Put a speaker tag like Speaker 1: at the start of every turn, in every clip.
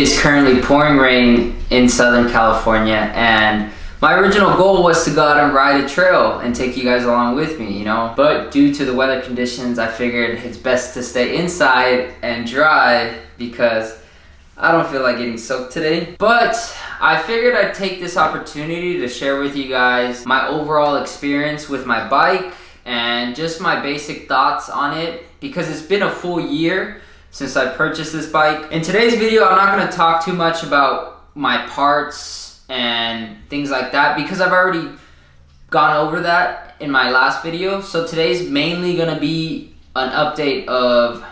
Speaker 1: is currently pouring rain in Southern California, and my original goal was to go out and ride a trail and take you guys along with me, you know? But due to the weather conditions, I figured it's best to stay inside and dry because I don't feel like getting soaked today. But I figured I'd take this opportunity to share with you guys my overall experience with my bike and just my basic thoughts on it, because it's been a full year since I purchased this bike. In today's video, I'm not gonna talk too much about my parts and things like that because I've already gone over that in my last video. So today's mainly gonna be an update of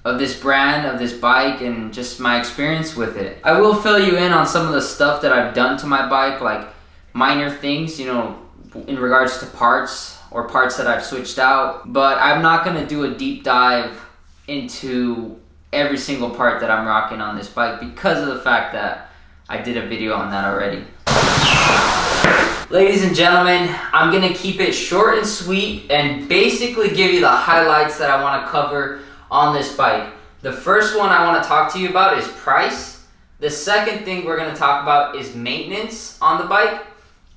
Speaker 1: this brand, of this bike, and just my experience with it. I will fill you in on some of the stuff that I've done to my bike, like minor things, you know, in regards to parts or parts that I've switched out, but I'm not gonna do a deep dive into every single part that I'm rocking on this bike because of the fact that I did a video on that already. Ladies and gentlemen, I'm gonna keep it short and sweet and basically give you the highlights that I wanna cover on this bike. The first one I wanna talk to you about is price. The second thing we're gonna talk about is maintenance on the bike.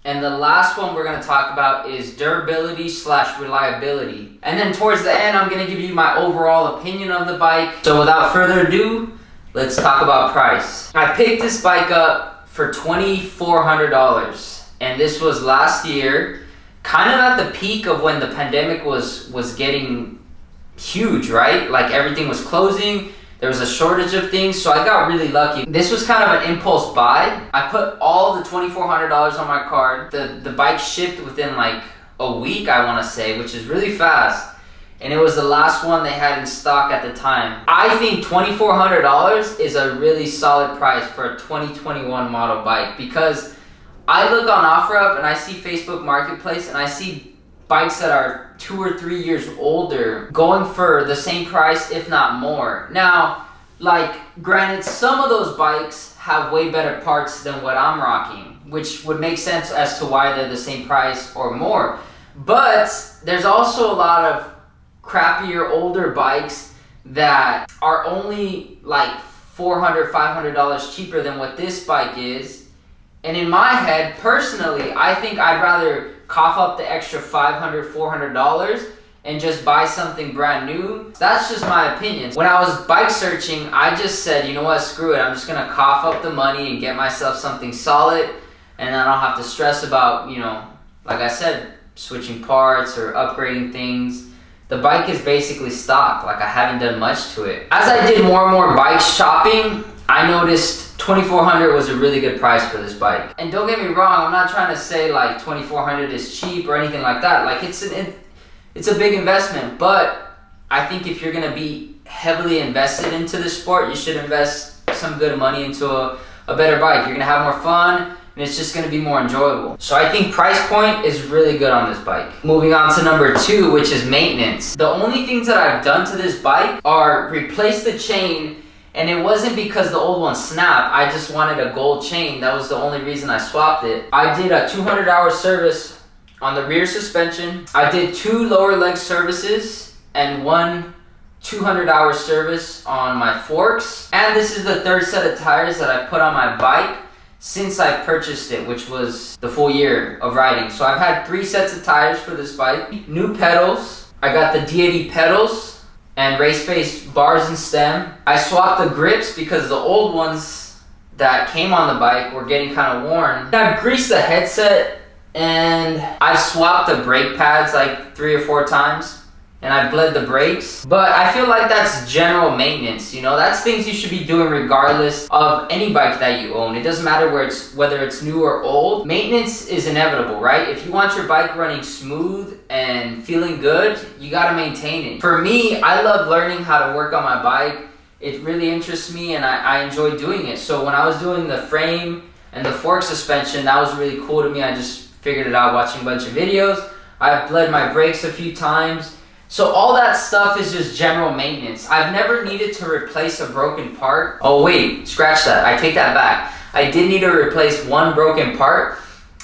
Speaker 1: And the last one we're gonna talk about is durability / reliability. And then towards the end, I'm gonna give you my overall opinion of the bike. So without further ado, let's talk about price. I picked this bike up for $2,400. And this was last year, kind of at the peak of when the pandemic was getting huge, right? Like everything was closing. There was a shortage of things, so I got really lucky. This was kind of an impulse buy. I put all the $2,400 on my card. The bike shipped within like a week, I wanna say, which is really fast. And it was the last one they had in stock at the time. I think $2,400 is a really solid price for a 2021 model bike, because I look on OfferUp and I see Facebook Marketplace and I see bikes that are 2 or 3 years older going for the same price, if not more. Now, like, granted, some of those bikes have way better parts than what I'm rocking, which would make sense as to why they're the same price or more. But there's also a lot of crappier older bikes that are only like $400, $500 cheaper than what this bike is. And in my head, personally, I think I'd rather cough up the extra $500, $400 and just buy something brand new. That's just my opinion. When I was bike searching, I just said, you know what, screw it. I'm just gonna cough up the money and get myself something solid, and I don't have to stress about, you know, like I said, switching parts or upgrading things. The bike is basically stock. Like, I haven't done much to it. As I did more and more bike shopping, I noticed $2,400 was a really good price for this bike. And don't get me wrong, I'm not trying to say like $2,400 is cheap or anything like that. Like, it's a big investment, but I think if you're gonna be heavily invested into the sport, you should invest some good money into a better bike. You're gonna have more fun, and it's just gonna be more enjoyable. So I think price point is really good on this bike. Moving on to number 2, which is maintenance. The only things that I've done to this bike are replace the chain. And it wasn't because the old one snapped. I just wanted a gold chain. That was the only reason I swapped it. I did a 200-hour service on the rear suspension. I did 2 lower leg services and 1 200-hour service on my forks. And this is the 3rd set of tires that I put on my bike since I purchased it, which was the full year of riding. So I've had 3 sets of tires for this bike. New pedals. I got the D80 pedals and race face bars and stem. I swapped the grips because the old ones that came on the bike were getting kind of worn. I've greased the headset, and I've swapped the brake pads like 3 or 4 times, and I've bled the brakes. But I feel like that's general maintenance, you know? That's things you should be doing regardless of any bike that you own. It doesn't matter whether it's new or old. Maintenance is inevitable, right? If you want your bike running smooth and feeling good, you gotta maintain it. For me, I love learning how to work on my bike. It really interests me, and I enjoy doing it. So when I was doing the frame and the fork suspension, that was really cool to me. I just figured it out watching a bunch of videos. I've bled my brakes a few times. So all that stuff is just general maintenance. I've never needed to replace a broken part. Oh wait, scratch that. I take that back. I did need to replace 1 broken part,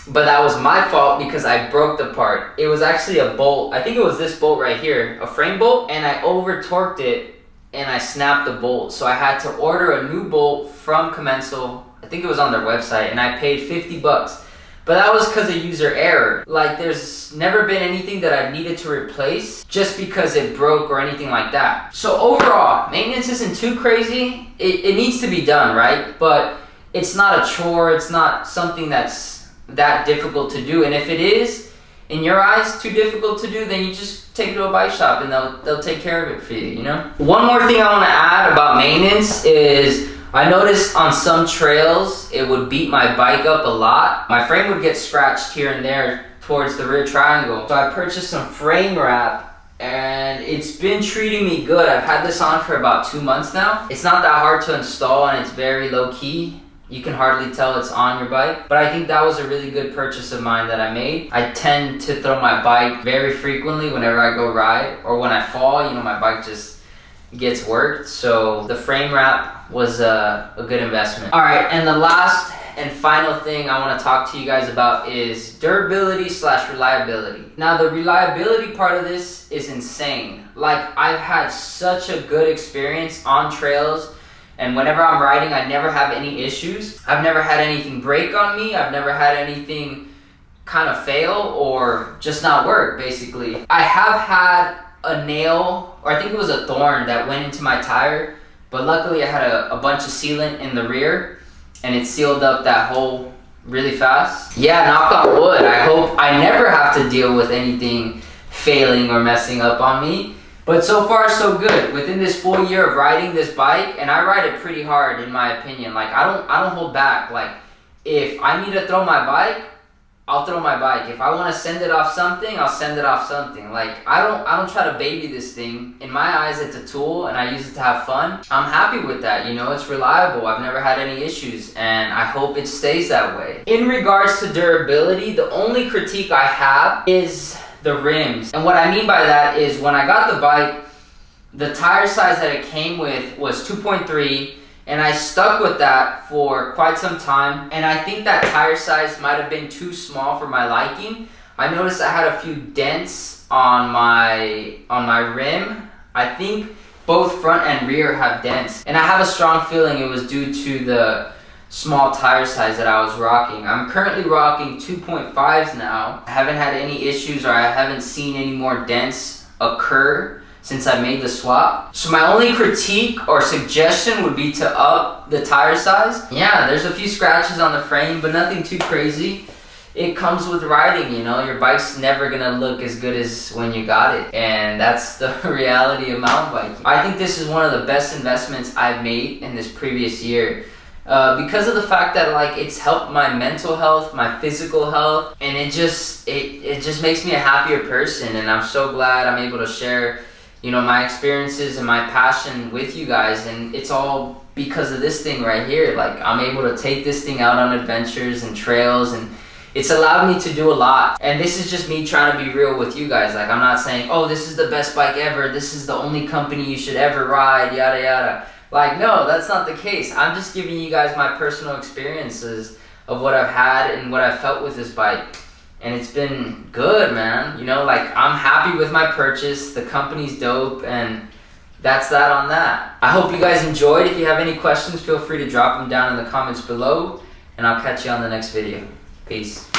Speaker 1: but that was my fault because I broke the part. It was actually a bolt. I think it was this bolt right here, a frame bolt, and I over torqued it and I snapped the bolt. So I had to order a new bolt from Commencal. I think it was on their website, and I paid 50 bucks. But that was because of user error. Like, there's never been anything that I needed to replace just because it broke or anything like that. So overall, maintenance isn't too crazy. It needs to be done, right? But it's not a chore. It's not something that's that difficult to do. And if it is, in your eyes, too difficult to do, then you just take it to a bike shop and they'll take care of it for you, you know? One more thing I want to add about maintenance is I noticed on some trails, it would beat my bike up a lot. My frame would get scratched here and there towards the rear triangle. So I purchased some frame wrap, and it's been treating me good. I've had this on for about 2 months now. It's not that hard to install, and it's very low key. You can hardly tell it's on your bike, but I think that was a really good purchase of mine that I made. I tend to throw my bike very frequently whenever I go ride, or when I fall, you know, my bike just gets worked. So the frame wrap was a good investment. All right, and the last and final thing I want to talk to you guys about is durability / reliability. Now, the reliability part of this is insane. Like, I've had such a good experience on trails, and whenever I'm riding, I never have any issues. I've never had anything break on me. I've never had anything kind of fail or just not work, basically. I have had a nail, or I think it was a thorn that went into my tire, but luckily I had a bunch of sealant in the rear, and it sealed up that hole really fast. Yeah, knock on wood. I hope I never have to deal with anything failing or messing up on me. But so far, so good. Within this full year of riding this bike, and I ride it pretty hard in my opinion. Like, I don't hold back. Like, if I need to throw my bike, I'll throw my bike. If I want to send it off something, I'll send it off something. Like, I don't try to baby this thing. In my eyes, it's a tool, and I use it to have fun. I'm happy with that, you know, it's reliable. I've never had any issues, and I hope it stays that way. In regards to durability, the only critique I have is the rims. And what I mean by that is, when I got the bike, the tire size that it came with was 2.3, and I stuck with that for quite some time, and I think that tire size might have been too small for my liking. I noticed I had a few dents on my rim. I think both front and rear have dents, and I have a strong feeling it was due to the small tire size that I was rocking. I'm currently rocking 2.5s now. I haven't had any issues, or I haven't seen any more dents occur since I made the swap. So my only critique or suggestion would be to up the tire size. Yeah, there's a few scratches on the frame, but nothing too crazy. It comes with riding, you know. Your bike's never gonna look as good as when you got it, and that's the reality of mountain biking. I think this is one of the best investments I've made in this previous year. Because of the fact that, like, it's helped my mental health, my physical health, and it just makes me a happier person. And I'm so glad I'm able to share, you know, my experiences and my passion with you guys. And it's all because of this thing right here. Like, I'm able to take this thing out on adventures and trails, and it's allowed me to do a lot. And this is just me trying to be real with you guys. Like, I'm not saying, oh, this is the best bike ever, this is the only company you should ever ride, yada yada. Like, no, that's not the case. I'm just giving you guys my personal experiences of what I've had and what I've felt with this bike. And it's been good, man. You know, like, I'm happy with my purchase. The company's dope, and that's that on that. I hope you guys enjoyed. If you have any questions, feel free to drop them down in the comments below, and I'll catch you on the next video. Peace.